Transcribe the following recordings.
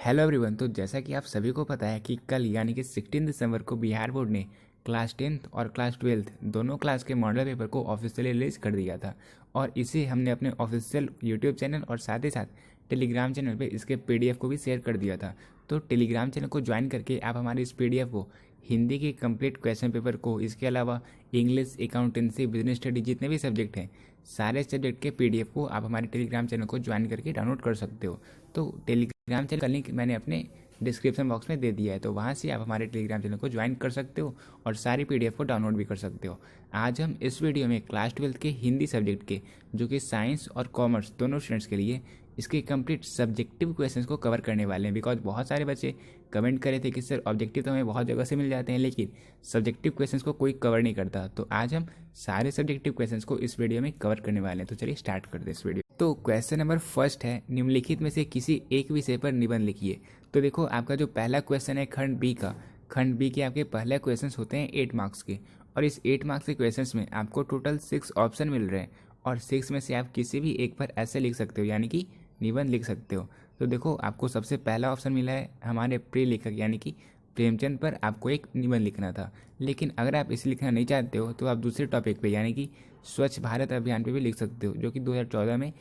Hello everyone. तो जैसा कि आप सभी को पता है कि कल यानी कि 16 दिसंबर को बिहार बोर्ड ने क्लास 10th और क्लास 12th दोनों क्लास के मॉडल पेपर को ऑफिशियली रिलीज कर दिया था। और इसे हमने अपने ऑफिशियल यूट्यूब चैनल और साथ ही साथ टेलीग्राम चैनल पे इसके पीडीएफ को भी शेयर कर दिया था। तो टेलीग्राम चैनल को ज्वाइन करके आप हमारे इस पीडीएफ को, हिंदी के कंप्लीट क्वेश्चन पेपर को, इसके अलावा इंग्लिश, अकाउंटेंसी, बिजनेस स्टडी, जितने भी सब्जेक्ट हैं सारे सब्जेक्ट के पीडीएफ को आप हमारे टेलीग्राम चैनल को ज्वाइन करके डाउनलोड कर सकते हो। तो टेलीग्राम चैनल का लिंक मैंने अपने डिस्क्रिप्शन बॉक्स में दे दिया है, तो वहाँ से आप हमारे टेलीग्राम चैनल को ज्वाइन कर सकते हो और सारी पीडीएफ को डाउनलोड भी कर सकते हो। आज हम इस वीडियो में क्लास 12 के हिंदी सब्जेक्ट के, जो कि साइंस और कॉमर्स दोनों स्टूडेंट्स के लिए, इसके कंप्लीट सब्जेक्टिव क्वेश्चंस को कवर करने वाले हैं। बिकॉज बहुत सारे बच्चे कमेंट करे थे कि सर ऑब्जेक्टिव तो हमें बहुत जगह से मिल जाते हैं लेकिन सब्जेक्टिव क्वेश्चंस को कोई कवर नहीं करता। तो आज हम सारे सब्जेक्टिव क्वेश्चंस को इस वीडियो में कवर करने वाले हैं। तो चलिए स्टार्ट करते हैं इस वीडियो। तो क्वेश्चन नंबर फर्स्ट है, निम्नलिखित में से किसी एक विषय पर निबंध लिखिए। तो देखो, आपका जो पहला क्वेश्चन है खंड बी का, खंड बी के आपके पहले क्वेश्चन होते हैं 8 मार्क्स के, और इस 8 मार्क्स के क्वेश्चन में आपको टोटल 6 ऑप्शन मिल रहे हैं और 6 में से आप किसी भी एक पर ऐसे लिख सकते हो, यानी कि निबंध लिख सकते हो। तो देखो, आपको सबसे पहला ऑप्शन मिला है हमारे प्रिय लेखक यानी कि प्रेमचंद पर आपको एक निबंध लिखना था। लेकिन अगर आप इसे लिखना नहीं चाहते हो तो आप दूसरे टॉपिक पे यानी कि स्वच्छ भारत अभियान पे भी लिख सकते हो, जो कि 2014 में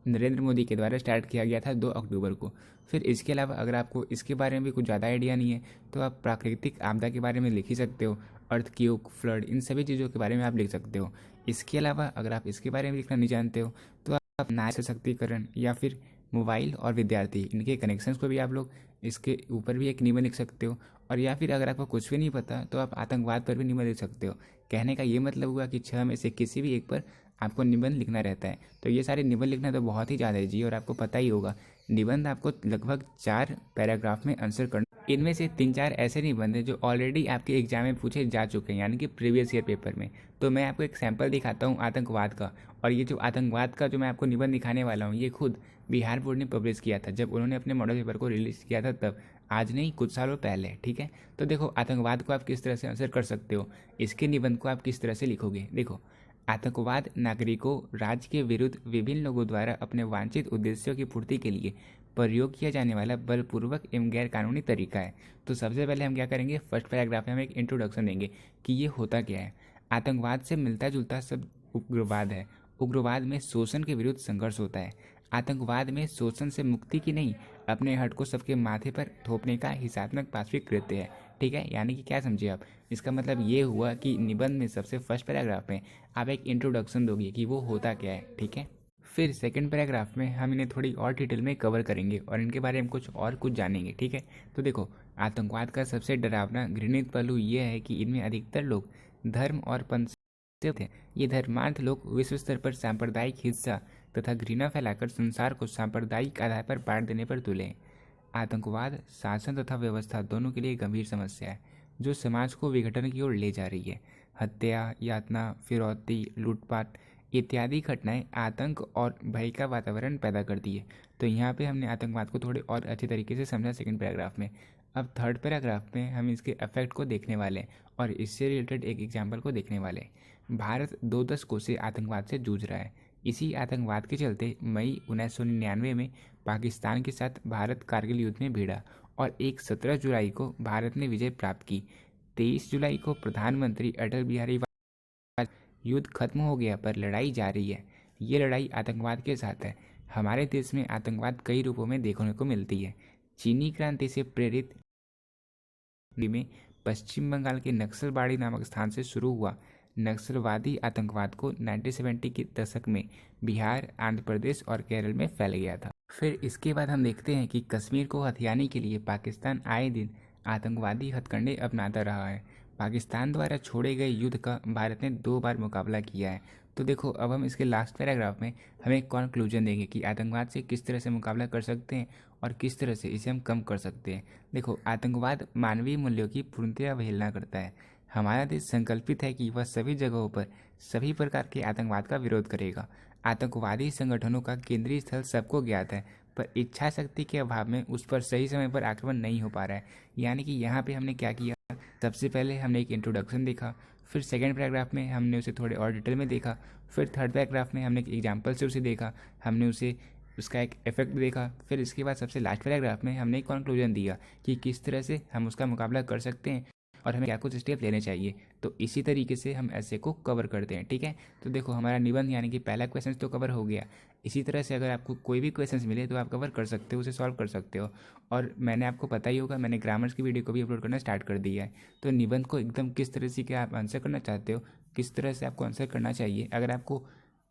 नरेंद्र मोदी के द्वारा स्टार्ट किया गया था 2 अक्टूबर को। फिर इसके अलावा अगर आपको इसके बारे में भी कुछ ज़्यादा आइडिया नहीं है तो आप प्राकृतिक आपदा के बारे में लिख ही सकते हो, अर्थक्वेक, फ्लड, इन सभी चीज़ों के बारे में आप लिख सकते हो। इसके अलावा अगर आप इसके बारे में लिखना नहीं जानते हो तो आप नारी सशक्तिकरण या फिर मोबाइल और विद्यार्थी, इनके कनेक्शंस को भी आप लोग इसके ऊपर भी एक निबंध लिख सकते हो। और या फिर अगर आपको कुछ भी नहीं पता तो आप आतंकवाद पर भी निबंध लिख सकते हो। कहने का ये मतलब हुआ कि 6 में से किसी भी एक पर आपको निबंध लिखना रहता है। तो ये सारे निबंध लिखना तो बहुत ही ज़्यादा है जी, और आपको पता ही होगा निबंध आपको लगभग 4 पैराग्राफ में आंसर करना। इनमें से 3-4 ऐसे निबंध हैं जो ऑलरेडी आपके एग्जाम में पूछे जा चुके हैं, यानी कि प्रीवियस ईयर पेपर में। तो मैं आपको एक सैंपल दिखाता हूँ आतंकवाद का। और ये जो आतंकवाद का जो मैं आपको निबंध दिखाने वाला हूँ, ये खुद बिहार बोर्ड ने पब्लिश किया था जब उन्होंने अपने मॉडल पेपर को रिलीज़ किया था तब, आज नहीं कुछ सालों पहले। ठीक है, तो देखो आतंकवाद को आप किस तरह से आंसर कर सकते हो, इसके निबंध को आप किस तरह से लिखोगे। देखो, आतंकवाद नागरिकों, राज्य के विरुद्ध विभिन्न लोगों द्वारा अपने वांछित उद्देश्यों की पूर्ति के लिए प्रयोग किया जाने वाला बलपूर्वक एवं गैर कानूनी तरीका है। तो सबसे पहले हम क्या करेंगे, फर्स्ट पैराग्राफ में हम एक इंट्रोडक्शन देंगे कि ये होता क्या है। आतंकवाद से मिलता जुलता सब उग्रवाद है। उग्रवाद में शोषण के विरुद्ध संघर्ष होता है। आतंकवाद में शोषण से मुक्ति की नहीं, अपने हट को सबके माथे पर थोपने का हिंसात्मक पाशविक कृत्य है। ठीक है, यानी कि क्या समझे आप, इसका मतलब ये हुआ कि निबंध में सबसे फर्स्ट पैराग्राफ में आप एक इंट्रोडक्शन दोगे कि वो होता क्या है। ठीक है, फिर सेकंड पैराग्राफ में हम इन्हें थोड़ी और डिटेल में कवर करेंगे और इनके बारे में कुछ जानेंगे। ठीक है, तो देखो, आतंकवाद का सबसे डरावना घृणित पहलू ये है कि इनमें अधिकतर लोग धर्म और पंथ से थे। ये धर्मांध लोग विश्व स्तर पर सांप्रदायिक हिंसा तथा घृणा फैलाकर संसार को सांप्रदायिक आधार पर बांट देने पर तुले। आतंकवाद शासन तथा व्यवस्था दोनों के लिए गंभीर समस्या है जो समाज को विघटन की ओर ले जा रही है। हत्या, यातना, फिरौती, लूटपाट इत्यादि घटनाएं आतंक और भय का वातावरण पैदा करती है। तो यहाँ पे हमने आतंकवाद को थोड़े और अच्छे तरीके से समझा सेकंड पैराग्राफ में। अब थर्ड पैराग्राफ में हम इसके इफेक्ट को देखने वाले हैं और इससे रिलेटेड एक एग्जाम्पल को देखने वाले हैं। भारत 2 दशकों से आतंकवाद से जूझ रहा है। इसी आतंकवाद के चलते मई 1999 में पाकिस्तान के साथ भारत कारगिल युद्ध में भिड़ा और एक 17 जुलाई को भारत ने विजय प्राप्त की। 23 जुलाई को प्रधानमंत्री अटल बिहारी युद्ध खत्म हो गया पर लड़ाई जारी है। ये लड़ाई आतंकवाद के साथ है। हमारे देश में आतंकवाद कई रूपों में देखने को मिलती है। चीनी क्रांति से प्रेरित में पश्चिम बंगाल के नक्सलबाड़ी नामक स्थान से शुरू हुआ नक्सलवादी आतंकवाद को 1970 के दशक में बिहार, आंध्र प्रदेश और केरल में फैल गया था। फिर इसके बाद हम देखते हैं कि कश्मीर को हथियाने के लिए पाकिस्तान आए दिन आतंकवादी हथकंडे अपनाता रहा है। पाकिस्तान द्वारा छोड़े गए युद्ध का भारत ने 2 बार मुकाबला किया है। तो देखो, अब हम इसके लास्ट पैराग्राफ में हम एक कंक्लूजन देंगे कि आतंकवाद से किस तरह से मुकाबला कर सकते हैं और किस तरह से इसे हम कम कर सकते हैं। देखो, आतंकवाद मानवीय मूल्यों की पूर्णतया अवहेलना करता है। हमारा देश संकल्पित है कि वह सभी जगहों पर सभी प्रकार के आतंकवाद का विरोध करेगा। आतंकवादी संगठनों का केंद्रीय स्थल सबको ज्ञात है, पर इच्छा शक्ति के अभाव में उस पर सही समय पर आक्रमण नहीं हो पा रहा है। यानी कि यहाँ पे हमने क्या किया, सबसे पहले हमने एक इंट्रोडक्शन देखा, फिर सेकंड पैराग्राफ में हमने उसे थोड़े और डिटेल में देखा, फिर थर्ड पैराग्राफ में हमने एक एग्जाम्पल से उसे देखा, हमने उसे उसका एक इफेक्ट देखा, फिर इसके बाद सबसे लास्ट पैराग्राफ में हमने एक कंक्लूजन दिया कि किस तरह से हम उसका मुकाबला कर सकते हैं और हमें क्या कुछ स्टेप लेने चाहिए। तो इसी तरीके से हम ऐसे को कवर करते हैं, ठीक है। तो देखो हमारा निबंध यानी कि पहला क्वेश्चन तो कवर हो गया। इसी तरह से अगर आपको कोई भी क्वेश्चन मिले तो आप कवर कर सकते हो, उसे सॉल्व कर सकते हो। और मैंने आपको पता ही होगा, मैंने ग्रामर्स की वीडियो को भी अपलोड करना स्टार्ट कर दिया है। तो निबंध को एकदम किस तरह से क्या आप आंसर करना चाहते हो, किस तरह से आपको आंसर करना चाहिए, अगर आपको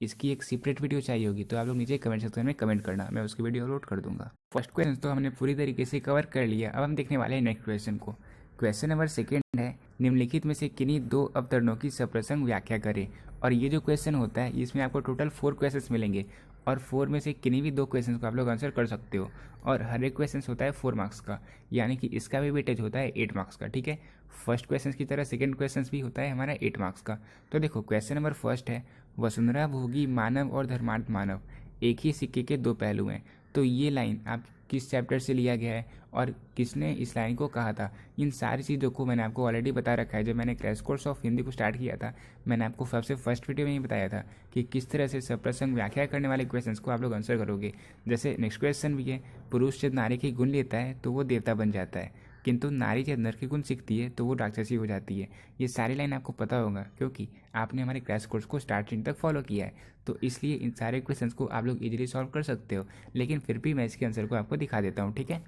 इसकी एक सेपरेट वीडियो चाहिए होगी तो आप लोग नीचे कमेंट सेक्शन में कमेंट करना, मैं उसकी वीडियो अपलोड कर दूंगा। फर्स्ट क्वेश्चन तो हमने पूरी तरीके से कवर कर लिया। अब हम देखने वाले हैं नेक्स्ट क्वेश्चन को। क्वेश्चन नंबर सेकेंड है, निम्नलिखित में से किन्हीं दो अवतरणों की सप्रसंग व्याख्या करें। और ये जो क्वेश्चन होता है इसमें आपको टोटल 4 क्वेश्चंस मिलेंगे और 4 में से किन्हीं भी 2 क्वेश्चंस को आप लोग आंसर कर सकते हो। और हर एक क्वेश्चन होता है 4 मार्क्स का, यानी कि इसका भी वेटेज होता है 8 मार्क्स का, ठीक है। फर्स्ट क्वेश्चन की तरह सेकेंड क्वेश्चन भी होता है हमारा 8 मार्क्स का। तो देखो क्वेश्चन नंबर फर्स्ट है, वसुंधरा भोगी मानव और धर्मार्थ मानव एक ही सिक्के के दो पहलू हैं। तो ये लाइन आप किस चैप्टर से लिया गया है और किसने इस लाइन को कहा था, इन सारी चीज़ों को मैंने आपको ऑलरेडी बता रखा है। जब मैंने क्रैश कोर्स ऑफ हिंदी को स्टार्ट किया था, मैंने आपको सबसे फर्स्ट वीडियो में ही बताया था कि किस तरह से सप्रसंग व्याख्या करने वाले क्वेश्चंस को आप लोग आंसर करोगे। जैसे नेक्स्ट क्वेश्चन भी है, पुरुष जब नारी के गुण लेता है तो वो देवता बन जाता है, किंतु नारी जब नर के गुण सीखती है तो वो राक्षसी हो जाती है। ये सारी लाइन आपको पता होगा क्योंकि आपने हमारे क्रैश कोर्स को स्टार्टिंग तक फॉलो किया है। तो इसलिए इन सारे क्वेश्चंस को आप लोग इजीली सॉल्व कर सकते हो, लेकिन फिर भी मैं इसके आंसर को आपको दिखा देता हूँ, ठीक है।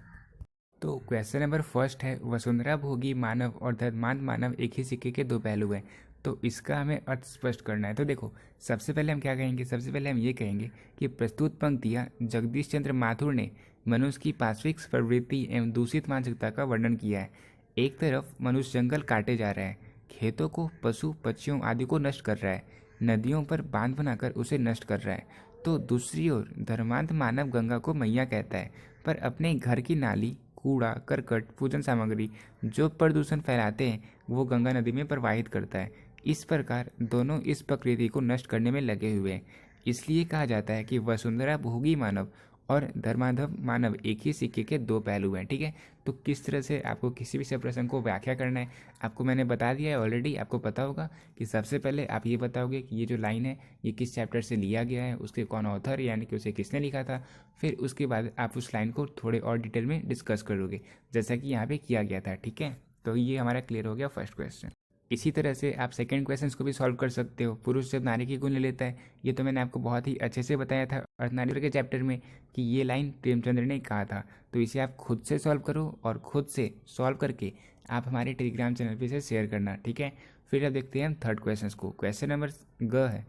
तो क्वेश्चन नंबर फर्स्ट है, वसुंधरा भोगी मानव और धर्मांध मानव एक ही सिक्के के दो पहलू हैं। तो इसका हमें अर्थ स्पष्ट करना है। तो देखो सबसे पहले हम क्या कहेंगे, सबसे पहले हम ये कहेंगे कि प्रस्तुत पंक्तियाँ जगदीश चंद्र माथुर ने मनुष्य की पाश्विक प्रवृत्ति एवं दूषित मानसिकता का वर्णन किया है। एक तरफ मनुष्य जंगल काटे जा रहा है, खेतों को, पशु पक्षियों आदि को नष्ट कर रहा है, नदियों पर बांध बनाकर उसे नष्ट कर रहा है। तो दूसरी ओर धर्मांध मानव गंगा को मैया कहता है, पर अपने घर की नाली, कूड़ा करकट, पूजन सामग्री जो प्रदूषण फैलाते हैं वो गंगा नदी में प्रवाहित करता है। इस प्रकार दोनों इस प्रकृति को नष्ट करने में लगे हुए हैं। इसलिए कहा जाता है कि वसुंधरा भोगी मानव और धर्माधव मानव एक ही सिक्के के दो पहलू हैं, ठीक है। तो किस तरह से आपको किसी भी प्रसंग को व्याख्या करना है आपको मैंने बता दिया है ऑलरेडी। आपको पता होगा कि सबसे पहले आप ये बताओगे कि ये जो लाइन है ये किस चैप्टर से लिया गया है, उसके कौन ऑथर यानी कि उसे किसने लिखा था। फिर उसके बाद आप उस लाइन को थोड़े और डिटेल में डिस्कस करोगे जैसा कि यहाँ पे किया गया था, ठीक है। तो ये हमारा क्लियर हो गया फर्स्ट क्वेश्चन। इसी तरह से आप सेकंड क्वेश्चन को भी सॉल्व कर सकते हो। पुरुष जब नारी की गुण ले लेता है, ये तो मैंने आपको बहुत ही अच्छे से बताया था अर्धनारीश्वर के चैप्टर में कि ये लाइन प्रेमचंद्र ने कहा था। तो इसे आप खुद से सॉल्व करो और खुद से सॉल्व करके आप हमारे टेलीग्राम चैनल पर इसे शेयर करना, ठीक है। फिर अब देखते हैं हम थर्ड क्वेश्चन को। क्वेश्चन नंबर ग है,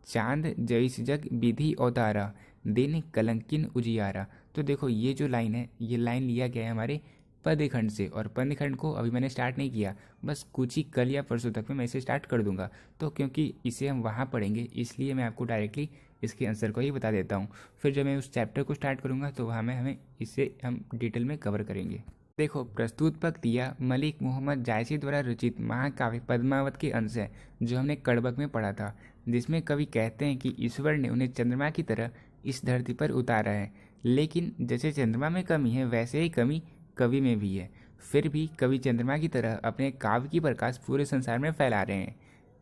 चांद जैस जग विधि अवतारा दिन कलंकिन उजियारा। तो देखो ये जो लाइन है ये लाइन लिया गया है हमारे पद्यखंड से, और पद्यखंड को अभी मैंने स्टार्ट नहीं किया, बस कुछ ही कल या परसों तक में मैं इसे स्टार्ट कर दूंगा। तो क्योंकि इसे हम वहाँ पढ़ेंगे इसलिए मैं आपको डायरेक्टली इसके आंसर को ही बता देता हूँ। फिर जब मैं उस चैप्टर को स्टार्ट करूँगा तो वहाँ में हमें इसे हम डिटेल में कवर करेंगे। देखो प्रस्तुत पंक्तियाँ मलिक मोहम्मद जायसी द्वारा रचित महाकाव्य पद्मावत के अंश है जो हमने कड़बक में पढ़ा था, जिसमें कवि कहते हैं कि ईश्वर ने उन्हें चंद्रमा की तरह इस धरती पर उतारा है, लेकिन जैसे चंद्रमा में कमी है वैसे ही कमी कवि में भी है। फिर भी कवि चंद्रमा की तरह अपने काव्य की प्रकाश पूरे संसार में फैला रहे हैं।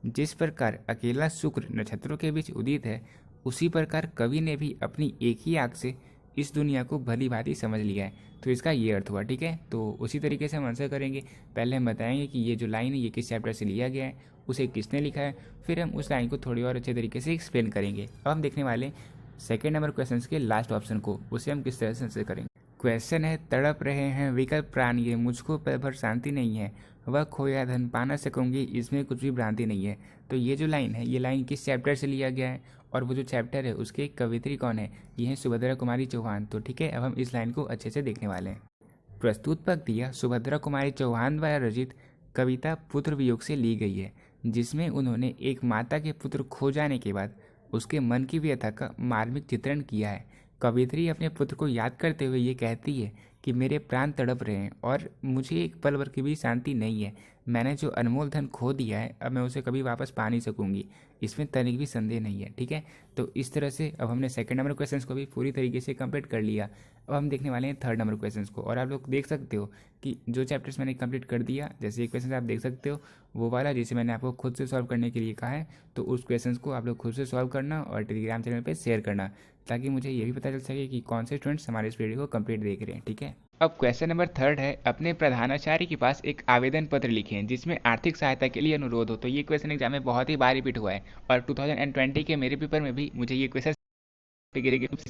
जिस प्रकार अकेला शुक्र नक्षत्रों के बीच उदित है, उसी प्रकार कवि ने भी अपनी एक ही आंख से इस दुनिया को भली भांति समझ लिया है। तो इसका ये अर्थ हुआ, ठीक है। तो उसी तरीके से हम आंसर करेंगे। पहले हम बताएंगे कि ये जो लाइन है ये किस चैप्टर से लिया गया है, उसे किसने लिखा है, फिर हम उस लाइन को थोड़ी और अच्छे तरीके से एक्सप्लेन करेंगे। अब हम देखने वाले सेकेंड नंबर क्वेश्चन के लास्ट ऑप्शन को, उसे हम किस तरह से आंसर करेंगे। क्वेश्चन है, तड़प रहे हैं विकल्प प्राण ये, मुझको पल भर शांति नहीं है, वह खोया धन पा न सकूंगी, इसमें कुछ भी भ्रांति नहीं है। तो ये जो लाइन है ये लाइन किस चैप्टर से लिया गया है और वो जो चैप्टर है उसके कवित्री कौन है, ये है सुभद्रा कुमारी चौहान। तो ठीक है, अब हम इस लाइन को अच्छे से देखने वाले हैं। प्रस्तुत पंक्तियाँ सुभद्रा कुमारी चौहान द्वारा रचित कविता पुत्र वियोग से ली गई है, जिसमें उन्होंने एक माता के पुत्र खो जाने के बाद उसके मन की व्यथा का मार्मिक चित्रण किया है। कवित्री अपने पुत्र को याद करते हुए ये कहती है कि मेरे प्राण तड़प रहे हैं और मुझे एक पल भर की भी शांति नहीं है। मैंने जो अनमोल धन खो दिया है अब मैं उसे कभी वापस पा नहीं सकूंगी, इसमें तनिक भी संदेह नहीं है। ठीक है, तो इस तरह से अब हमने सेकंड नंबर क्वेश्चन को भी पूरी तरीके से कंप्लीट कर लिया। अब हम देखने वाले हैं थर्ड नंबर क्वेश्चन को, और आप लोग देख सकते हो कि जो चैप्टर्स मैंने कंप्लीट कर दिया, जैसे ये क्वेश्चन आप देख सकते हो वो वाला जिसे मैंने आपको खुद से सॉल्व करने के लिए कहा है, तो उस क्वेश्चन को आप लोग खुद से सॉल्व करना और टेलीग्राम चैनल पे शेयर करना, ताकि मुझे ये भी पता चल सके कि कौन से स्टूडेंट्स हमारे इस वीडियो को कंप्लीट देख रहे हैं। ठीक है, अब क्वेश्चन नंबर थर्ड है, अपने प्रधानाचार्य के पास एक आवेदन पत्र लिखें जिसमें आर्थिक सहायता के लिए अनुरोध हो। तो ये क्वेश्चन एग्जाम में बहुत ही बार रिपीट हुआ है, और 2020 के मेरे पेपर में भी मुझे ये क्वेश्चन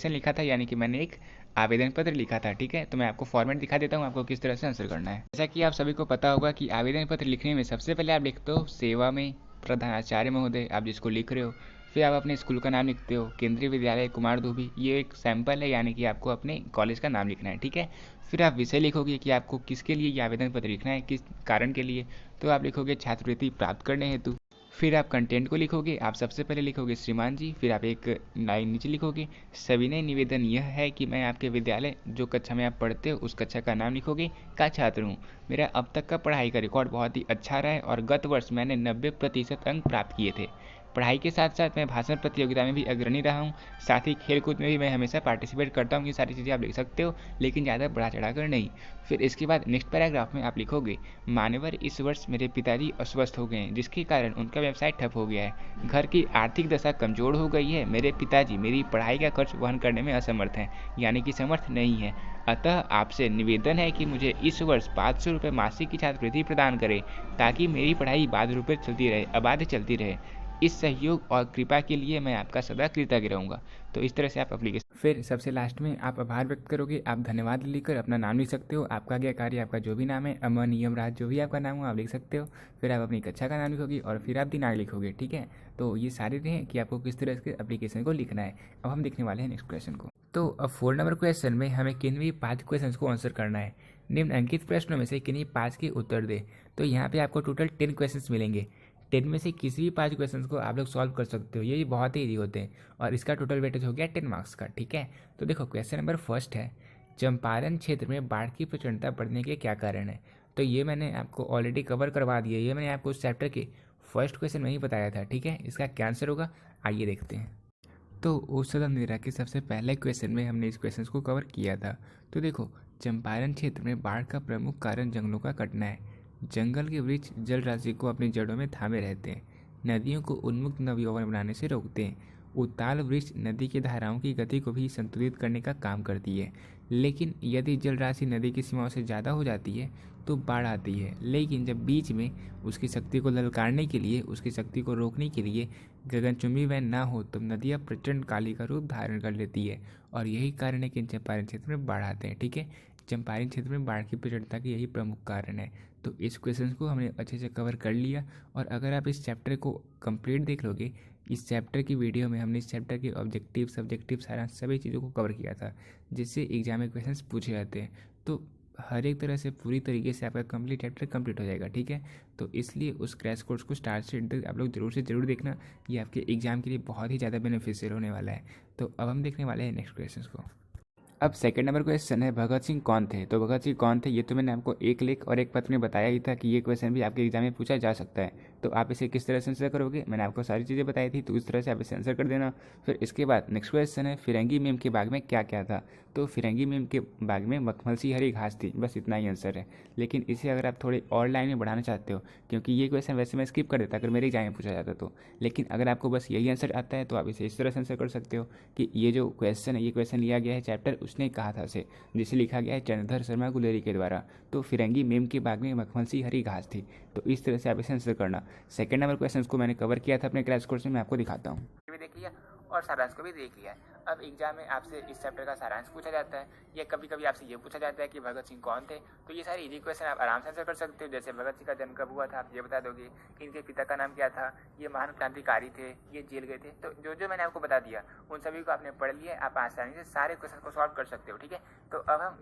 लिखा था, यानी कि मैंने एक आवेदन पत्र लिखा था। ठीक है, तो मैं आपको फॉर्मेट दिखा देता हूँ आपको किस तरह से आंसर करना है। जैसा कि आप सभी को पता होगा कि आवेदन पत्र लिखने में सबसे पहले आप लिखते हो सेवा में प्रधानाचार्य महोदय, आप जिसको लिख रहे हो। फिर आप अपने स्कूल का नाम लिखते हो, केंद्रीय विद्यालय कुमार धोबी, ये एक सैंपल है, यानी कि आपको अपने कॉलेज का नाम लिखना है। ठीक है, फिर आप विषय लिखोगे कि आपको किसके लिए ये आवेदन पत्र लिखना है, किस कारण के लिए। तो आप लिखोगे छात्रवृत्ति प्राप्त करने हेतु। फिर आप कंटेंट को लिखोगे, आप सबसे पहले लिखोगे श्रीमान जी, फिर आप एक लाइन नीचे लिखोगे सविनय निवेदन यह है कि मैं आपके विद्यालय जो कक्षा में आप पढ़ते हो उस कक्षा का नाम लिखोगे का छात्र हूँ। मेरा अब तक का पढ़ाई का रिकॉर्ड बहुत ही अच्छा रहा है और गत वर्ष मैंने 90% अंक प्राप्त किए थे। पढ़ाई के साथ साथ मैं भाषण प्रतियोगिता में भी अग्रणी रहा हूँ, साथ ही खेलकूद में भी मैं हमेशा पार्टिसिपेट करता हूँ। ये सारी चीज़ें आप लिख सकते हो, लेकिन ज़्यादा बढ़ा चढ़ा कर नहीं। फिर इसके बाद नेक्स्ट पैराग्राफ में आप लिखोगे मान्यवर इस वर्ष मेरे पिताजी अस्वस्थ हो गए हैं जिसके कारण उनका व्यवसाय ठप हो गया है। घर की आर्थिक दशा कमजोर हो गई है। मेरे पिताजी मेरी पढ़ाई का खर्च वहन करने में असमर्थ हैं, यानी कि समर्थ नहीं है। अतः आपसे निवेदन है कि मुझे इस वर्ष 500 रुपये मासिक की छात्रवृत्ति प्रदान करें ताकि मेरी पढ़ाई बाध रूपे चलती रहे, अबाध चलती रहे। इस सहयोग और कृपा के लिए मैं आपका सदा कृतज्ञ रहूँगा। तो इस तरह से आप एप्लीकेशन, फिर सबसे लास्ट में आप आभार व्यक्त करोगे। आप धन्यवाद लिखकर अपना नाम लिख सकते हो, आपका क्या कार्य, आपका जो भी नाम है, अमन नियम राज जो भी आपका नाम हो आप लिख सकते हो। फिर आप अपनी कक्षा का नाम लिखोगे और फिर आप दिनांक लिखोगे। ठीक है, तो ये सारे रहे कि आपको किस तरह से एप्लीकेशन को लिखना है। अब हम देखने वाले हैं नेक्स्ट क्वेश्चन को। तो अब 4 नंबर क्वेश्चन में हमें किन्हीं 5 क्वेश्चन को आंसर करना है। निम्नलिखित प्रश्नों में से किन्हीं 5 के उत्तर दे। तो यहाँ पे आपको टोटल 10 क्वेश्चन मिलेंगे। 10 में से किसी भी 5 क्वेश्चन को आप लोग सॉल्व कर सकते हो, ये बहुत ही ईजी होते हैं, और इसका टोटल वेटेज हो गया 10 मार्क्स का। ठीक है, तो देखो क्वेश्चन नंबर फर्स्ट है, चंपारण क्षेत्र में बाढ़ की प्रचंडता बढ़ने के क्या कारण है। तो ये मैंने आपको ऑलरेडी कवर करवा दिया, ये मैंने आपको उस चैप्टर के फर्स्ट क्वेश्चन में ही बताया था। ठीक है, इसका क्या आंसर होगा आइए देखते हैं। तो औसत अंधेरा के सबसे पहले क्वेश्चन में हमने इस क्वेश्चन को कवर किया था। तो देखो, चंपारण क्षेत्र में बाढ़ का प्रमुख कारण जंगलों का कटना है। जंगल के वृक्ष जल राशि को अपनी जड़ों में थामे रहते हैं, नदियों को उन्मुक्त नवयौवन बनाने से रोकते हैं। उताल वृक्ष नदी की धाराओं की गति को भी संतुलित करने का काम करती है। लेकिन यदि जल राशि नदी की सीमाओं से ज़्यादा हो जाती है तो बाढ़ आती है। लेकिन जब बीच में उसकी शक्ति को ललकारने के लिए, उसकी शक्ति को रोकने के लिए गगनचुंबी वह ना हो तब नदियाँ प्रचंड काली का रूप धारण कर लेती है, और यही कारण है कि चंपारण क्षेत्र में बाढ़ आते हैं। ठीक है, चंपारण क्षेत्र में बाढ़ की प्रचंडता की यही प्रमुख कारण है। तो इस क्वेश्चन को हमने अच्छे से कवर कर लिया, और अगर आप इस चैप्टर को कंप्लीट देख लोगे, इस चैप्टर की वीडियो में हमने इस चैप्टर के ऑब्जेक्टिव सब्जेक्टिव सारांश सभी चीज़ों को कवर किया था, जिससे एग्जाम में क्वेश्चन पूछे जाते हैं। तो हर एक तरह से पूरी तरीके से आपका कंप्लीट चैप्टर कंप्लीट हो जाएगा। ठीक है, तो इसलिए उस क्रैश कोर्स को स्टार्ट से एंड तक आप लोग जरूर से ज़रूर देखना, ये आपके एग्जाम के लिए बहुत ही ज़्यादा बेनिफिशियल होने वाला है। तो अब हम देखने वाले हैं नेक्स्ट क्वेश्चन को। अब सेकंड नंबर क्वेश्चन है, भगत सिंह कौन थे। तो भगत सिंह कौन थे ये तो मैंने आपको एक लेख और एक पत्र में बताया ही था कि ये क्वेश्चन भी आपके एग्जाम में पूछा जा सकता है। तो आप इसे किस तरह से आंसर करोगे, मैंने आपको सारी चीज़ें बताई थी, तो इस तरह से आप इसे आंसर कर देना। फिर इसके बाद नेक्स्ट क्वेश्चन है, फिरंगी मेम के बाग में क्या क्या था। तो फिरंगी मेम के बाग में मखमल सी हरी घास थी, बस इतना ही आंसर है। लेकिन इसे अगर आप थोड़े और लाइन में बढ़ाना चाहते हो, क्योंकि ये क्वेश्चन वैसे मैं स्किप कर देता अगर मेरे एग्जाम में पूछा जाता तो, लेकिन अगर आपको बस यही आंसर आता है तो आप इसे इस तरह से आंसर कर सकते हो कि ये जो क्वेश्चन है, ये क्वेश्चन लिया गया है चैप्टर उसने कहा था से, जिसे लिखा गया है चंद्रधर शर्मा गुलेरी के द्वारा। तो फिरंगी मेम के बाग में मखमल सी हरी घास थी। तो इस तरह से आप इसे आंसर करना। सेकंड नंबर क्वेश्चन को मैंने कवर किया था अपने क्रैश कोर्स में, मैं आपको दिखाता हूँ। भी देख लिया और सारांश को भी देख लिया। अब एग्जाम में आपसे इस चैप्टर का सारांश पूछा जाता है, या कभी कभी आपसे ये पूछा जाता है कि भगत सिंह कौन थे। तो ये सारे इजी क्वेश्चन आप आराम से आंसर कर सकते हो। जैसे भगत सिंह का जन्म कब हुआ था आप ये बता दोगे, कि इनके पिता का नाम क्या था, ये महान क्रांतिकारी थे, ये जेल गए थे। तो जो जो मैंने आपको बता दिया उन सभी को आपने पढ़ लिया, आप आसानी से सारे क्वेश्चन को सॉल्व कर सकते हो। ठीक है, तो अब हम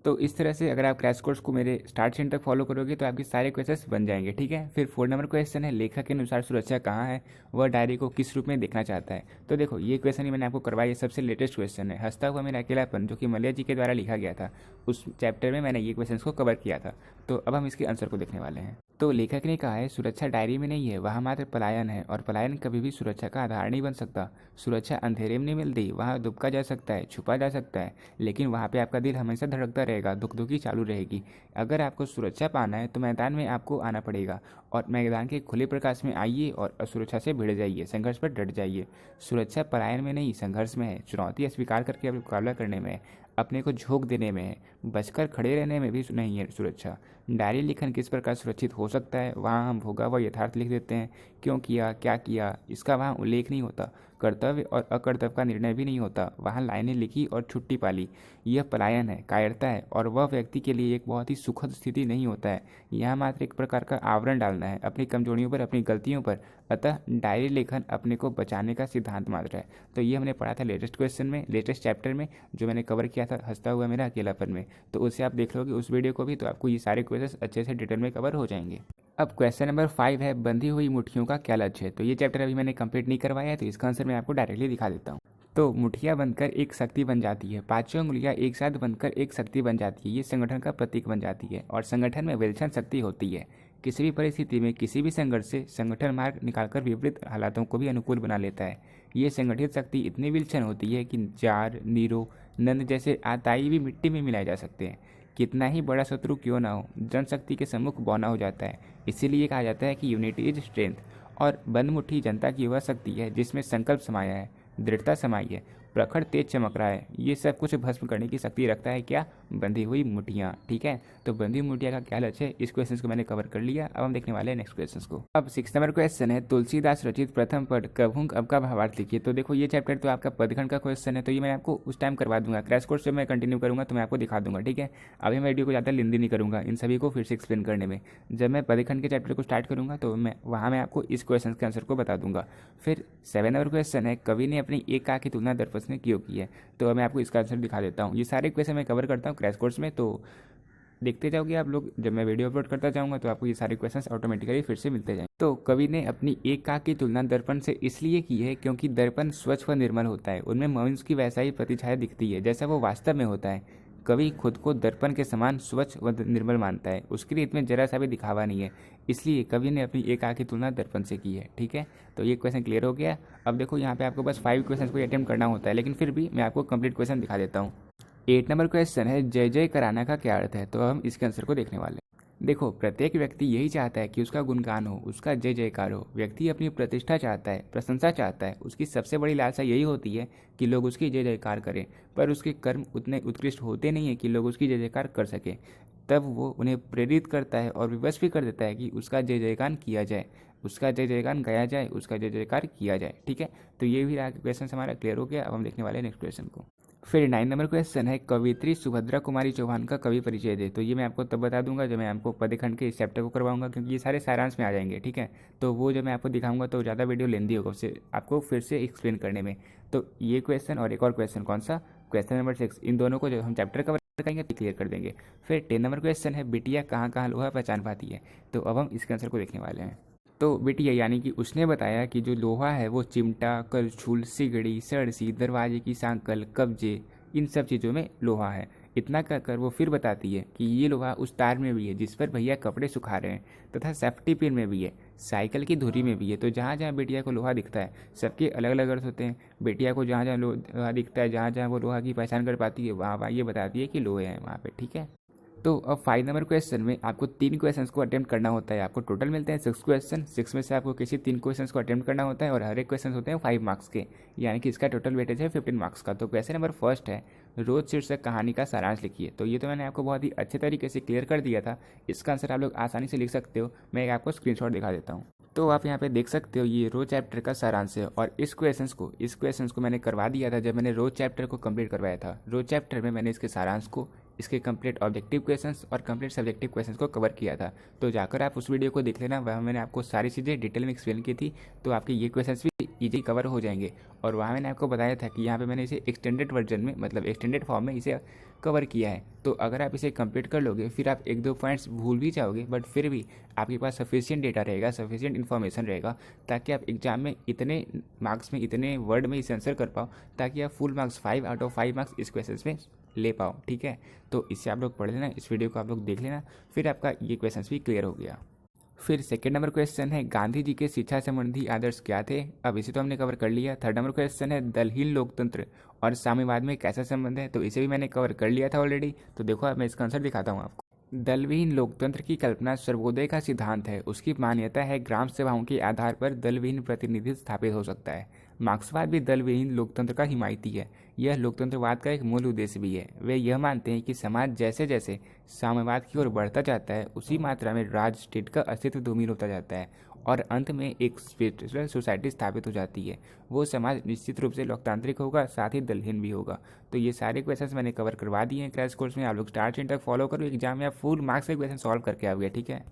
तो इस तरह से अगर आप क्रैश कोर्स को मेरे स्टार्ट से एंड तक फॉलो करोगे तो आपके सारे क्वेश्चंस बन जाएंगे, ठीक है। फिर 4 नंबर क्वेश्चन है, लेखक के अनुसार सुरक्षा कहाँ है, वह डायरी को किस रूप में देखना चाहता है। तो देखो ये क्वेश्चन ही मैंने आपको करवाया, ये सबसे लेटेस्ट क्वेश्चन है, हंसता हुआ मेरा अकेलापन, जो कि मलय जी के द्वारा लिखा गया था। उस चैप्टर में मैंने ये क्वेश्चन को कवर किया था। तो अब हम इसके आंसर को देखने वाले हैं। तो लेखक ने कहा है सुरक्षा डायरी में नहीं है, वहाँ मात्र पलायन है, और पलायन कभी भी सुरक्षा का आधार नहीं बन सकता। सुरक्षा अंधेरे में नहीं मिलती, वहाँ दुबका जा सकता है, छुपा जा सकता है, लेकिन वहाँ पे आपका दिल हमेशा धड़कता रहेगा, दुख दुखी चालू रहेगी। अगर आपको सुरक्षा पाना है तो मैदान में आपको आना पड़ेगा, और मैदान के खुले प्रकाश में आइए और असुरक्षा से भिड़ जाइए, संघर्ष पर डट जाइए। सुरक्षा पलायन में नहीं, संघर्ष में है, चुनौती स्वीकार करके मुकाबला करने में है, अपने को झोंक देने में है, बचकर खड़े रहने में भी नहीं है सुरक्षा। डायरी लेखन किस प्रकार सुरक्षित हो सकता है, वहाँ हम भोगा व यथार्थ लिख देते हैं, क्यों किया, क्या किया, इसका वहाँ उल्लेख नहीं होता। कर्तव्य और अकर्तव्य का निर्णय भी नहीं होता, वहाँ लाइनें लिखी और छुट्टी पाली। यह पलायन है, कायरता है, और वह व्यक्ति के लिए एक बहुत ही सुखद स्थिति नहीं होता है। यहाँ मात्र एक प्रकार का आवरण डालना है अपनी कमजोरियों पर, अपनी गलतियों पर। अतः डायरी लेखन अपने को बचाने का सिद्धांत मात्र है। तो ये हमने पढ़ा था लेटेस्ट क्वेश्चन में, लेटेस्ट चैप्टर में, जो मैंने कवर किया था हंसता हुआ मेरा अकेलापन में। तो उससे आप देख लोगे उस वीडियो को भी, तो आपको ये सारे क्वेश्चन अच्छे से डिटेल में कवर हो जाएंगे। अब क्वेश्चन नंबर 5 है, बंधी हुई मुट्ठियों का क्या लक्ष्य है। तो ये चैप्टर अभी मैंने कंप्लीट नहीं करवाया है, तो इसका आंसर मैं आपको डायरेक्टली दिखा देता हूँ। तो मुठिया बनकर एक शक्ति बन जाती है, पांचों उंगलियां एक साथ बनकर एक शक्ति बन जाती है, ये संगठन का प्रतीक बन जाती है, और संगठन में विलक्षण शक्ति होती है। किसी भी परिस्थिति में, किसी भी संघर्ष से संगठन मार्ग निकालकर विपरीत हालातों को भी अनुकूल बना लेता है। ये संगठित शक्ति इतनी विलक्षण होती है कि जार, नीरो, नंद जैसे आताई भी मिट्टी में मिलाए जा सकते हैं। कितना ही बड़ा शत्रु क्यों ना हो, जनशक्ति के सम्मुख बौना हो जाता है। इसीलिए कहा जाता है कि यूनिटी इज स्ट्रेंथ। और बंद मुट्ठी जनता की वह शक्ति है जिसमें संकल्प समाया है, दृढ़ता समाई है, प्रखर तेज चमक रहा है। ये सब कुछ भस्म करने की शक्ति रखता है क्या, बंधी हुई मुठियाँ, ठीक है। तो बंधी हुई मुठिया का क्या लक्ष्य है, इस क्वेश्चन को मैंने कवर कर लिया। अब हम देखने वाले हैं नेक्स्ट क्वेश्चन को। अब 6 नंबर क्वेश्चन है, तुलसीदास रचित प्रथम पद कभुंग अब का भावार्थ लिखिए। तो देखो ये चैप्टर तो आपका पदखंड का क्वेश्चन है, तो ये मैं आपको उस टाइम करवा दूंगा, क्रैश कोर्स से मैं कंटिन्यू करूंगा तो मैं आपको दिखा दूंगा, ठीक है। अभी मैं वीडियो को ज़्यादा लेंदी नहीं करूंगा इन सभी को फिर से एक्सप्लेन करने में। जब मैं पदखंड के चैप्टर को स्टार्ट करूंगा तो मैं आपको इस क्वेश्चन के आंसर को बता दूंगा। फिर 7 नंबर क्वेश्चन है, कवि ने अपनी एक का की तुलना दर्पण ने क्यों की है। तो मैं आपको इसका आंसर दिखा देता हूँ। ये सारे क्वेश्चन मैं कवर करता हूँ क्रैश कोर्स में, तो देखते जाओगे आप लोग। जब मैं वीडियो अपलोड करता जाऊंगा तो आपको ये सारे क्वेश्चंस ऑटोमेटिकली फिर से मिलते जाएंगे। तो कवि ने अपनी एक काक की तुलना दर्पण से इसलिए की है क्योंकि दर्पण स्वच्छ व निर्मल होता है, उनमें मनुष्य की वैसा ही प्रतिछाया दिखती है जैसा वो वास्तव में होता है। कवि खुद को दर्पण के समान स्वच्छ व निर्मल मानता है, उसके लिए इसमें जरा सा भी दिखावा नहीं है, इसलिए कवि ने अपनी एक आँख की तुलना दर्पण से की है, ठीक है। तो ये क्वेश्चन क्लियर हो गया। अब देखो यहाँ पे आपको बस 5 क्वेश्चन को अटेम्प्ट करना होता है, लेकिन फिर भी मैं आपको कंप्लीट क्वेश्चन दिखा देता हूँ। 8 नंबर क्वेश्चन है, जय जय कराना का क्या अर्थ है। तो हम इसके आंसर को देखने वाले हैं। देखो प्रत्येक व्यक्ति यही चाहता है कि उसका गुणगान हो, उसका जय जयकार हो। व्यक्ति अपनी प्रतिष्ठा चाहता है, प्रशंसा चाहता है, उसकी सबसे बड़ी लालसा यही होती है कि लोग उसकी जय जयकार करें। पर उसके कर्म उतने उत्कृष्ट होते नहीं है कि लोग उसकी जय जयकार कर सके। तब वो उन्हें प्रेरित करता है और विवश भी कर देता है कि उसका जय जयगान किया जाए, उसका जय जयगान गाया जाए, उसका जय जयकार किया जाए, ठीक है। तो ये भी क्वेश्चन हमारा क्लियर हो गया। अब हम देखने वाले हैं नेक्स्ट क्वेश्चन को। फिर 9 नंबर क्वेश्चन है, कवित्री सुभद्रा कुमारी चौहान का कवि परिचय दे। तो ये मैं आपको तब बता दूंगा जब मैं आपको पदखंड के इस चैप्टर को करवाऊंगा, क्योंकि ये सारे सारांश में आ जाएंगे, ठीक है। तो वो जब मैं आपको दिखाऊंगा तो ज़्यादा वीडियो लेंदी होगा उससे आपको फिर से एक्सप्लेन करने में। तो ये क्वेश्चन और एक और क्वेश्चन, कौन सा, क्वेश्चन नंबर 6, इन दोनों को जब हम चैप्टर कवर करेंगे तो क्लियर कर देंगे। फिर 10 नंबर क्वेश्चन है, बिटिया कहाँ कहाँ लोहा पहचान पाती है। तो अब हम इसके आंसर को देखने वाले हैं। तो बिटिया यानी कि उसने बताया कि जो लोहा है वो चिमटा, करछुल, सिगड़ी, सरसी, दरवाजे की सांकल, कब्जे, इन सब चीज़ों में लोहा है। इतना कर वो फिर बताती है कि ये लोहा उस तार में भी है जिस पर भैया कपड़े सुखा रहे हैं, तथा सेफ्टी पिन में भी है, साइकिल की धुरी में भी है। तो जहाँ जहाँ बेटिया को लोहा दिखता है, सबके अलग अलग अर्थ होते हैं। बेटिया को जहाँ जहाँ लोहा दिखता है, जहाँ जहाँ वो लोहा की पहचान कर पाती है, वहाँ वहाँ ये बताती है कि लोहे हैं वहाँ पे, ठीक है। तो अब 5 नंबर क्वेश्चन में आपको 3 क्वेश्चंस को अटेम्प्ट करना होता है। आपको टोटल मिलते हैं 6 क्वेश्चन, 6 में से आपको किसी 3 क्वेश्चंस को अटेम्प्ट करना होता है, और हर एक क्वेश्चन होते हैं 5 मार्क्स के, यानी कि इसका टोटल वेटेज है 15 मार्क्स का। तो क्वेश्चन नंबर फर्स्ट है, रोज शीर्षक कहानी का सारांश लिखिए। तो ये तो मैंने आपको बहुत ही अच्छे तरीके से क्लियर कर दिया था, इसका आंसर आप लोग आसानी से लिख सकते हो। मैं आपको स्क्रीनशॉट दिखा देता हूँ। तो आप यहाँ पे देख सकते हो, ये रोज चैप्टर का सारांश है, और इस क्वेश्चंस को मैंने करवा दिया था जब मैंने रोज चैप्टर को कंप्लीट करवाया था। रोज चैप्टर में मैंने इसके सारांश को इसके कंप्लीट ऑब्जेक्टिव क्वेश्चंस और कंप्लीट सब्जेक्टिव क्वेश्चंस को कवर किया था। तो जाकर आप उस वीडियो को देख लेना, वहाँ मैंने आपको सारी चीज़ें डिटेल में एक्सप्लेन की थी, तो आपके ये क्वेश्चंस भी ईजी कवर हो जाएंगे। और वहाँ मैंने आपको बताया था कि यहाँ पे मैंने इसे एक्सटेंडेड वर्जन में, मतलब एक्सटेंडेड फॉर्म में इसे कवर किया है। तो अगर आप इसे कंप्लीट कर लोगे, फिर आप एक दो पॉइंट्स भूल भी जाओगे, बट फिर भी आपके पास सफिशिएंट डेटा रहेगा, सफिशिएंट इन्फॉर्मेशन रहेगा, ताकि आप एग्जाम में इतने मार्क्स में, इतने वर्ड में इसे आंसर कर पाओ, ताकि आप full marks 5 out of 5 marks इस क्वेश्चन में ले पाओ। ठीक है, तो इससे आप लोग पढ़ लेना, इस वीडियो को आप लोग देख लेना, फिर आपका ये क्वेश्चन भी क्लियर हो गया। फिर सेकंड नंबर क्वेश्चन है, गांधी जी के शिक्षा संबंधी आदर्श क्या थे। अब इसे तो हमने कवर कर लिया। थर्ड नंबर क्वेश्चन है, दलहीन लोकतंत्र और साम्यवाद में कैसा संबंध है। तो इसे भी मैंने कवर कर लिया था ऑलरेडी। तो देखो अब मैं इसका आंसर दिखाता हूँ आपको। दलविहीन लोकतंत्र की कल्पना सर्वोदय का सिद्धांत है। उसकी मान्यता है ग्राम सभाओं के आधार पर दलविहीन प्रतिनिधित्व स्थापित हो सकता है। मार्क्सवाद भी दलविहीन लोकतंत्र का हिमायती है। यह लोकतंत्रवाद का एक मूल उद्देश्य भी है। वे यह मानते हैं कि समाज जैसे जैसे साम्यवाद की ओर बढ़ता जाता है, उसी मात्रा में राज स्टेट का अस्तित्व धूमिल होता जाता है और अंत में एक स्पिरिचुअल सोसाइटी स्थापित हो जाती है। वो समाज निश्चित रूप से लोकतांत्रिक होगा, साथ ही दलहीन भी होगा। तो ये सारे क्वेश्चंस मैंने कवर करवा दिए हैं क्रैश कोर्स में। आप लोग स्टार्ट एंड तक फॉलो करो, एग्जाम में आप फुल मार्क्स के क्वेश्चन सॉल्व करके आओगे। ठीक है,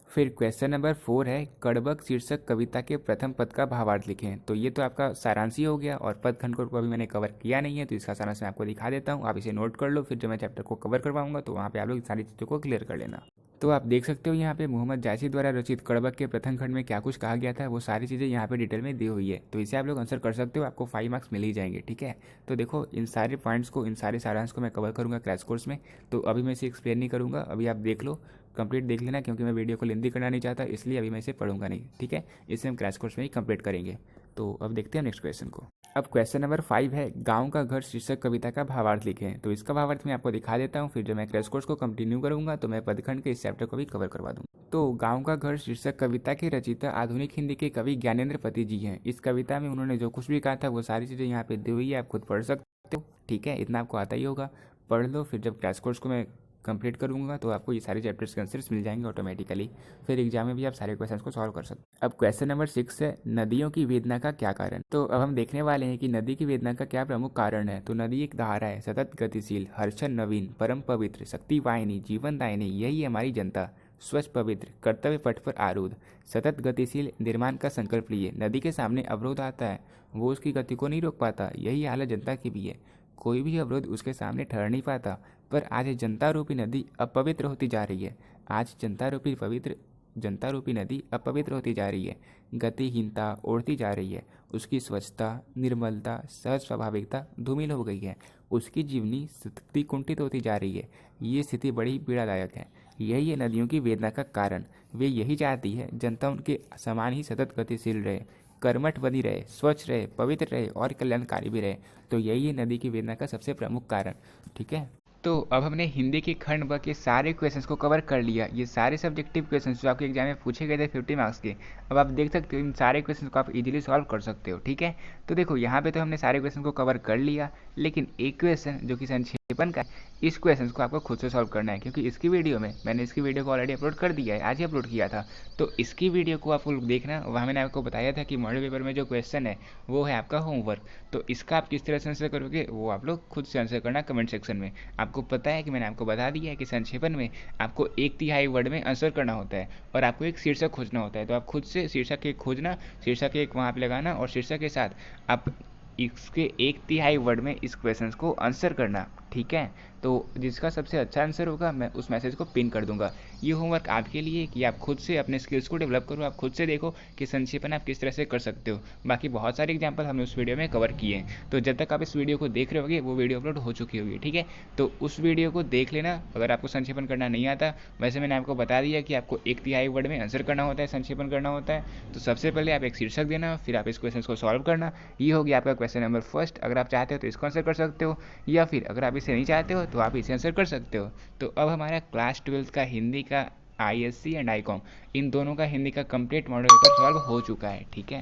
फिर क्वेश्चन नंबर 4 है, कड़बक शीर्षक कविता के प्रथम पद का भावार्थ लिखें। तो ये तो आपका सारांश ही हो गया, और पद खंड को अभी मैंने कवर किया नहीं है, तो इसका सारांश मैं आपको दिखा देता हूँ। आप इसे नोट कर लो, फिर जब मैं चैप्टर को कवर करवाऊंगा तो वहाँ पे आप लोग सारी चीज़ों को क्लियर कर लेना। तो आप देख सकते हो यहाँ पे मोहम्मद जायसी द्वारा रचित कड़बक के प्रथम खंड में क्या कुछ कहा गया था, वो सारी चीज़ें यहाँ पे डिटेल में दी हुई है। तो इसे आप लोग आंसर कर सकते हो, आपको 5 मार्क्स मिल ही जाएंगे। ठीक है, तो देखो इन सारे पॉइंट्स को, इन सारे सारांश को मैं कवर करूँगा क्रैश कोर्स में। तो अभी मैं इसे एक्सप्लेन नहीं करूँगा, अभी आप देख लो, कंप्लीट देख लेना, क्योंकि मैं वीडियो को लेंदी करना नहीं चाहता, इसलिए अभी मैं इसे पढ़ूंगा नहीं। ठीक है, इसे हम क्रैश कोर्स में ही कंप्लीट करेंगे। तो अब देखते हैं नेक्स्ट क्वेश्चन को। अब क्वेश्चन नंबर 5 है, गांव का घर शीर्षक कविता का भावार्थ लिखें। तो इसका भावार्थ मैं आपको दिखा देता हूँ, फिर जब मैं क्रैश कोर्स को कंटिन्यू करूंगा तो मैं पदखंड के इस चैप्टर को भी कवर करवा दूंगा। तो गांव का घर शीर्षक कविता के रचयिता आधुनिक हिंदी के कवि ज्ञानेंद्र पति जी हैं। इस कविता में उन्होंने जो कुछ भी कहा था वो सारी चीज़ें यहाँ पे दी हुई है, आप खुद पढ़ सकते हो। ठीक है, इतना आपको आता ही होगा, पढ़ लो। फिर जब क्रैश कोर्स को मैं कंप्लीट करूंगा तो आपको ये सारे चैप्टर्स के आंसर्स मिल जाएंगे ऑटोमेटिकली। फिर एग्जाम में भी आप सारे क्वेश्चंस को सॉल्व कर सकते हैं। अब क्वेश्चन नंबर 6 है, नदियों की वेदना का क्या कारण। तो अब हम देखने वाले हैं कि नदी की वेदना का क्या प्रमुख कारण है। तो नदी एक धारा है, सतत गतिशील, हर्षण नवीन, परम पवित्र, शक्ति वाहिनी, जीवनदायिनी, यही हमारी जनता, स्वच्छ पवित्र, कर्तव्य पथ पर आरूढ़, सतत गतिशील, निर्माण का संकल्प लिए। नदी के सामने अवरोध आता है, वो उसकी गति को नहीं रोक पाता। यही हालत जनता की भी है, कोई भी अवरोध उसके सामने ठहर नहीं पाता। पर आज जनता रूपी नदी अपवित्र होती जा रही है। आज जनता रूपी नदी अपवित्र होती जा रही है। गतिहीनता ओढ़ती जा रही है। उसकी स्वच्छता, निर्मलता, सहज स्वाभाविकता धूमिल हो गई है। उसकी जीवनी स्थिति कुंठित होती जा रही है। ये स्थिति बड़ी पीड़ादायक है। यही है नदियों की वेदना का कारण। वे यही चाहती है जनता उनके समान ही सतत गतिशील रहे, कर्मठ बनी रहे, स्वच्छ रहे, पवित्र रहे और कल्याणकारी भी रहे। तो यही है नदी की वेदना का सबसे प्रमुख कारण। ठीक है, तो अब हमने हिंदी के खंड ब के सारे क्वेश्चंस को कवर कर लिया। ये सारे सब्जेक्टिव क्वेश्चंस जो आपके एग्जाम में पूछे गए थे 50 मार्क्स के, अब आप देख सकते हो इन सारे क्वेश्चंस को आप इजीली सॉल्व कर सकते हो। ठीक है, तो देखो यहाँ पे तो हमने सारे क्वेश्चन को कवर कर लिया, लेकिन एक क्वेश्चन जो कि संक्षेपण का, इस क्वेश्चन को आपको खुद से सॉल्व करना है, क्योंकि इसकी वीडियो में मैंने इसकी वीडियो को ऑलरेडी अपलोड कर दिया है, आज ही अपलोड किया था। तो इसकी वीडियो को आप लोग देखना, वहाँ मैंने आपको बताया था कि मॉडल पेपर में जो क्वेश्चन है वो है आपका होमवर्क। तो इसका आप किस तरह से आंसर करोगे वो आप लोग खुद से आंसर करना कमेंट सेक्शन में। आपको पता है कि मैंने आपको बता दिया है कि संक्षेपण में आपको 1/3 वर्ड में आंसर करना होता है और आपको एक शीर्षक खोजना होता है। तो आप खुद से शीर्षक एक खोजना, शीर्षक एक वहाँ पे लगाना और शीर्षक के साथ आप इसके 1/3 वर्ड में इस क्वेश्चन को आंसर करना। ठीक है, तो जिसका सबसे अच्छा आंसर होगा मैं उस मैसेज को पिन कर दूंगा। ये होमवर्क आपके लिए कि आप खुद से अपने स्किल्स को डेवलप करो, आप खुद से देखो कि संक्षेपण आप किस तरह से कर सकते हो। बाकी बहुत सारे एग्जाम्पल हमने उस वीडियो में कवर किए हैं, तो जब तक आप इस वीडियो को देख रहे होगे वो वीडियो अपलोड हो चुकी होगी। ठीक है, तो उस वीडियो को देख लेना। अगर आपको संक्षेपण करना नहीं आता, वैसे मैंने आपको बता दिया कि आपको 1/3 वर्ड में आंसर करना होता है, संक्षेपण करना होता है। तो सबसे पहले आप एक शीर्षक देना, फिर आप इस क्वेश्चन को सॉल्व करना। ये हो गया आपका क्वेश्चन नंबर 1। अगर आप चाहते हो तो इसको आंसर कर सकते हो, या फिर अगर आप इसे नहीं चाहते हो तो आप इसे आंसर कर सकते हो। तो अब हमारा क्लास 12 का हिंदी का ISC एंड ICOM इन दोनों का हिंदी का कंप्लीट मॉडल पेपर सॉल्व हो चुका है। ठीक है।